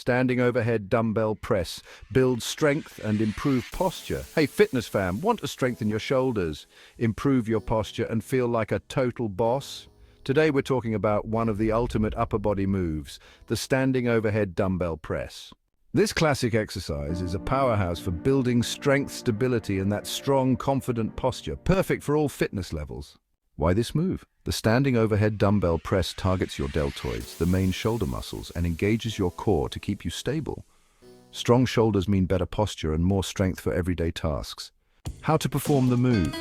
Standing Overhead Dumbbell Press. Build strength and improve posture. Hey, fitness fam, want to strengthen your shoulders, improve your posture, and feel like a total boss? Today we're talking about one of the ultimate upper body moves, the Standing Overhead Dumbbell Press. This classic exercise is a powerhouse for building strength, stability, and that strong, confident posture, perfect for all fitness levels. Why this move? The Standing Overhead Dumbbell Press targets your deltoids, the main shoulder muscles, and engages your core to keep you stable. Strong shoulders mean better posture and more strength for everyday tasks. How to perform the move?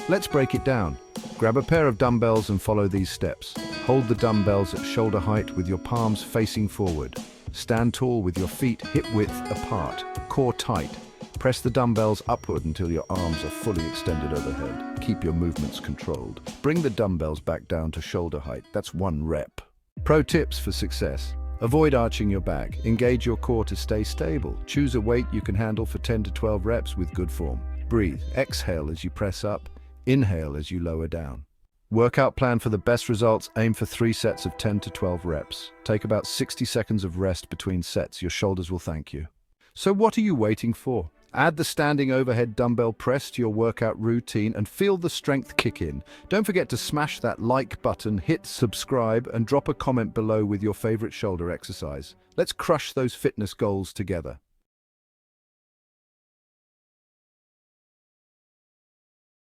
Let's break it down. Grab a pair of dumbbells and follow these steps. Hold the dumbbells at shoulder height with your palms facing forward. Stand tall with your feet hip-width apart, core tight. Press the dumbbells upward until your arms are fully extended overhead. Keep your movements controlled. Bring the dumbbells back down to shoulder height. That's 1 rep. Pro tips for success. Avoid arching your back. Engage your core to stay stable. Choose a weight you can handle for 10 to 12 reps with good form. Breathe. Exhale as you press up. Inhale as you lower down. Workout plan for the best results. Aim for 3 sets of 10 to 12 reps. Take about 60 seconds of rest between sets. Your shoulders will thank you. So what are you waiting for? Add the Standing Overhead Dumbbell Press to your workout routine and feel the strength kick in. Don't forget to smash that like button, hit subscribe, and drop a comment below with your favorite shoulder exercise. Let's crush those fitness goals together.